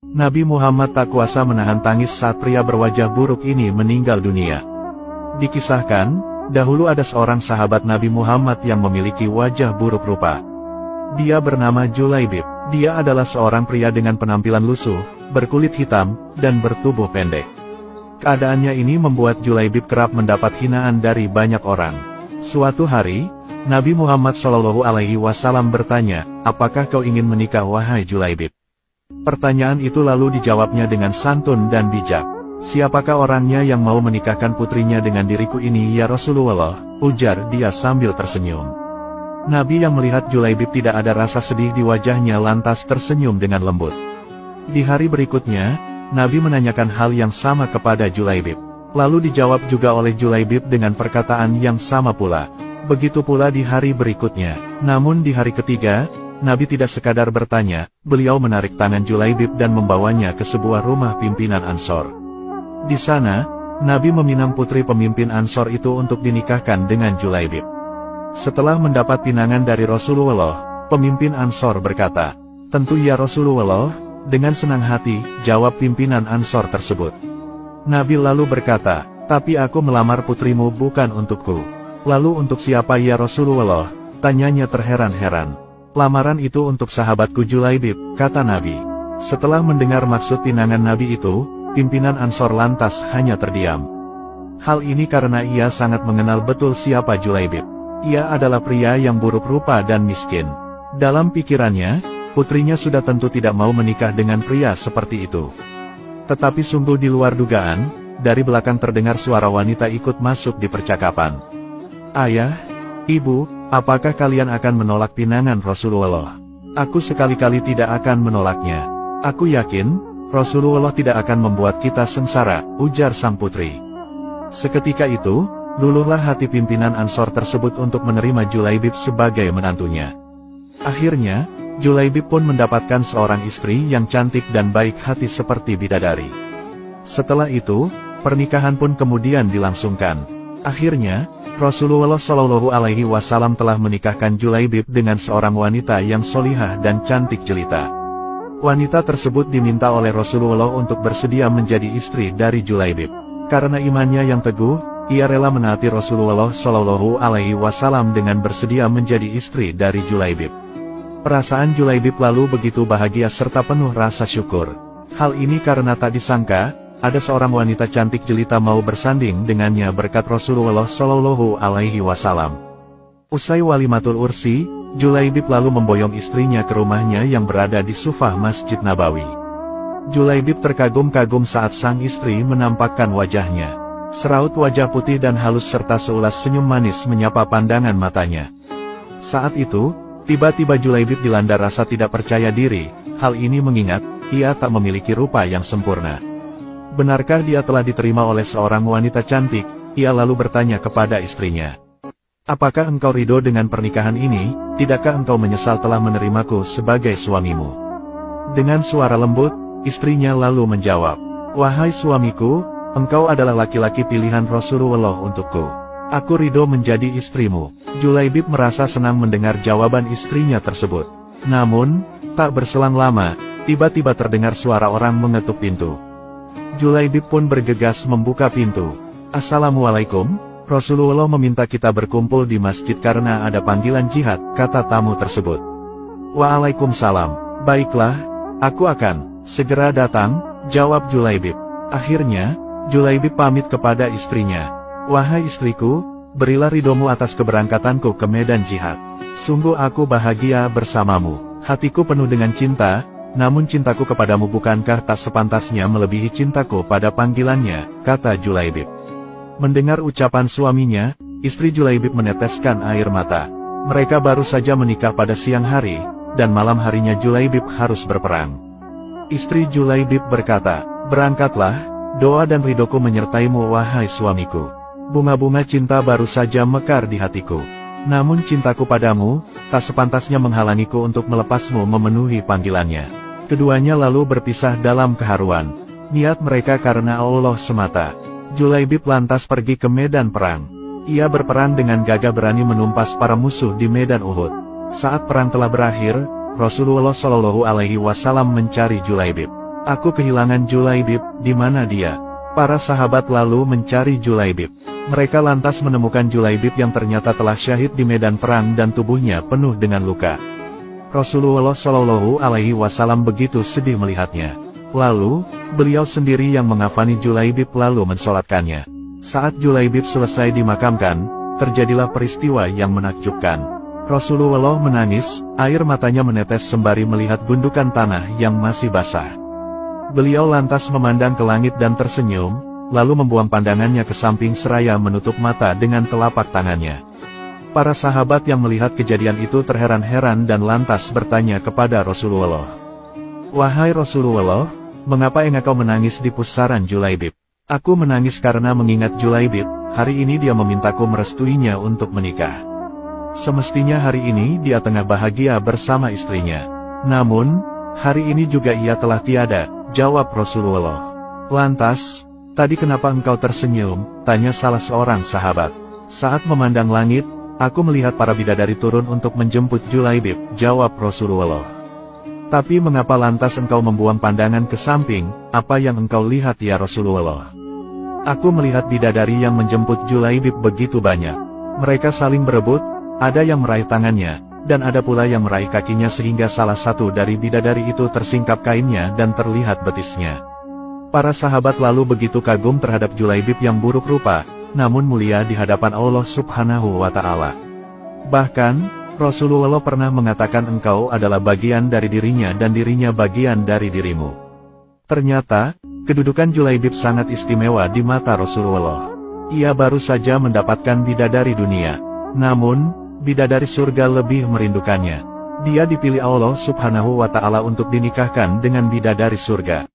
Nabi Muhammad tak kuasa menahan tangis saat pria berwajah buruk ini meninggal dunia. Dikisahkan, dahulu ada seorang sahabat Nabi Muhammad yang memiliki wajah buruk rupa. Dia bernama Julaibib. Dia adalah seorang pria dengan penampilan lusuh, berkulit hitam, dan bertubuh pendek. Keadaannya ini membuat Julaibib kerap mendapat hinaan dari banyak orang. Suatu hari, Nabi Muhammad SAW bertanya, "Apakah kau ingin menikah wahai Julaibib?" Pertanyaan itu lalu dijawabnya dengan santun dan bijak. "Siapakah orangnya yang mau menikahkan putrinya dengan diriku ini ya Rasulullah?" ujar dia sambil tersenyum. Nabi yang melihat Julaibib tidak ada rasa sedih di wajahnya lantas tersenyum dengan lembut. Di hari berikutnya, Nabi menanyakan hal yang sama kepada Julaibib. Lalu dijawab juga oleh Julaibib dengan perkataan yang sama pula. Begitu pula di hari berikutnya. Namun di hari ketiga, Nabi tidak sekadar bertanya, beliau menarik tangan Julaibib dan membawanya ke sebuah rumah pimpinan Ansor. Di sana, Nabi meminang putri pemimpin Ansor itu untuk dinikahkan dengan Julaibib. Setelah mendapat pinangan dari Rasulullah, pemimpin Ansor berkata, "Tentu ya Rasulullah," dengan senang hati, jawab pimpinan Ansor tersebut. Nabi lalu berkata, "Tapi aku melamar putrimu bukan untukku." "Lalu untuk siapa ya Rasulullah?" tanyanya terheran-heran. "Lamaran itu untuk sahabatku Julaibib," kata Nabi. Setelah mendengar maksud pinangan Nabi itu, pimpinan Ansor lantas hanya terdiam. Hal ini karena ia sangat mengenal betul siapa Julaibib. Ia adalah pria yang buruk rupa dan miskin. Dalam pikirannya, putrinya sudah tentu tidak mau menikah dengan pria seperti itu. Tetapi sungguh di luar dugaan, dari belakang terdengar suara wanita ikut masuk di percakapan. "Ayah, Ibu, apakah kalian akan menolak pinangan Rasulullah?" "Aku sekali-kali tidak akan menolaknya. Aku yakin, Rasulullah tidak akan membuat kita sengsara," ujar sang putri. Seketika itu, luluhlah hati pimpinan Ansor tersebut untuk menerima Julaibib sebagai menantunya. Akhirnya, Julaibib pun mendapatkan seorang istri yang cantik dan baik hati seperti bidadari. Setelah itu, pernikahan pun kemudian dilangsungkan. Akhirnya, Rasulullah SAW telah menikahkan Julaibib dengan seorang wanita yang solihah dan cantik jelita. Wanita tersebut diminta oleh Rasulullah untuk bersedia menjadi istri dari Julaibib. Karena imannya yang teguh, ia rela menaati Rasulullah SAW dengan bersedia menjadi istri dari Julaibib. Perasaan Julaibib lalu begitu bahagia serta penuh rasa syukur. Hal ini karena tak disangka, ada seorang wanita cantik jelita mau bersanding dengannya berkat Rasulullah SAW. Usai walimatul ursi, Julaibib lalu memboyong istrinya ke rumahnya yang berada di Sufah Masjid Nabawi. Julaibib terkagum-kagum saat sang istri menampakkan wajahnya. Seraut wajah putih dan halus serta seulas senyum manis menyapa pandangan matanya. Saat itu, tiba-tiba Julaibib dilanda rasa tidak percaya diri. Hal ini mengingat, ia tak memiliki rupa yang sempurna. Benarkah dia telah diterima oleh seorang wanita cantik? Ia lalu bertanya kepada istrinya, "Apakah engkau ridho dengan pernikahan ini? Tidakkah engkau menyesal telah menerimaku sebagai suamimu?" Dengan suara lembut, istrinya lalu menjawab, "Wahai suamiku, engkau adalah laki-laki pilihan Rasulullah untukku. Aku ridho menjadi istrimu." Julaibib merasa senang mendengar jawaban istrinya tersebut. Namun, tak berselang lama, tiba-tiba terdengar suara orang mengetuk pintu. Julaibib pun bergegas membuka pintu. "Assalamualaikum, Rasulullah meminta kita berkumpul di masjid karena ada panggilan jihad," kata tamu tersebut. "Waalaikumsalam. Baiklah, aku akan segera datang," jawab Julaibib. Akhirnya, Julaibib pamit kepada istrinya. "Wahai istriku, berilah ridhomu atas keberangkatanku ke medan jihad. Sungguh aku bahagia bersamamu. Hatiku penuh dengan cinta. Namun cintaku kepadamu bukankah tak sepantasnya melebihi cintaku pada panggilannya," kata Julaibib. Mendengar ucapan suaminya, istri Julaibib meneteskan air mata. Mereka baru saja menikah pada siang hari, dan malam harinya Julaibib harus berperang. Istri Julaibib berkata, "Berangkatlah, doa dan ridhoku menyertaimu wahai suamiku. Bunga-bunga cinta baru saja mekar di hatiku. Namun cintaku padamu, tak sepantasnya menghalangiku untuk melepasmu memenuhi panggilannya." Keduanya lalu berpisah dalam keharuan. Niat mereka karena Allah semata. Julaibib lantas pergi ke medan perang. Ia berperang dengan gagah berani menumpas para musuh di medan Uhud. Saat perang telah berakhir, Rasulullah SAW mencari Julaibib. Aku kehilangan Julaibib, di mana dia? Para sahabat lalu mencari Julaibib. Mereka lantas menemukan Julaibib yang ternyata telah syahid di medan perang dan tubuhnya penuh dengan luka. Rasulullah Shallallahu Alaihi Wasallam begitu sedih melihatnya. Lalu, beliau sendiri yang mengafani Julaibib lalu mensolatkannya. Saat Julaibib selesai dimakamkan, terjadilah peristiwa yang menakjubkan. Rasulullah menangis, air matanya menetes sembari melihat gundukan tanah yang masih basah. Beliau lantas memandang ke langit dan tersenyum, lalu membuang pandangannya ke samping seraya menutup mata dengan telapak tangannya. Para sahabat yang melihat kejadian itu terheran-heran dan lantas bertanya kepada Rasulullah. "Wahai Rasulullah, mengapa engkau menangis di pusaran Julaibib?" "Aku menangis karena mengingat Julaibib, hari ini dia memintaku merestuinya untuk menikah. Semestinya hari ini dia tengah bahagia bersama istrinya. Namun, hari ini juga ia telah tiada," jawab Rasulullah. "Lantas, tadi kenapa engkau tersenyum?" tanya salah seorang sahabat. "Saat memandang langit, aku melihat para bidadari turun untuk menjemput Julaibib," jawab Rasulullah. "Tapi mengapa lantas engkau membuang pandangan ke samping, apa yang engkau lihat ya Rasulullah?" "Aku melihat bidadari yang menjemput Julaibib begitu banyak. Mereka saling berebut, ada yang meraih tangannya, dan ada pula yang meraih kakinya sehingga salah satu dari bidadari itu tersingkap kainnya dan terlihat betisnya." Para sahabat lalu begitu kagum terhadap Julaibib yang buruk rupa, namun mulia di hadapan Allah Subhanahu wa Ta'ala. Bahkan, Rasulullah pernah mengatakan engkau adalah bagian dari dirinya dan dirinya bagian dari dirimu. Ternyata, kedudukan Julaibib sangat istimewa di mata Rasulullah. Ia baru saja mendapatkan bidadari dunia, namun, bidadari surga lebih merindukannya. Dia dipilih Allah Subhanahu wa Ta'ala untuk dinikahkan dengan bidadari surga.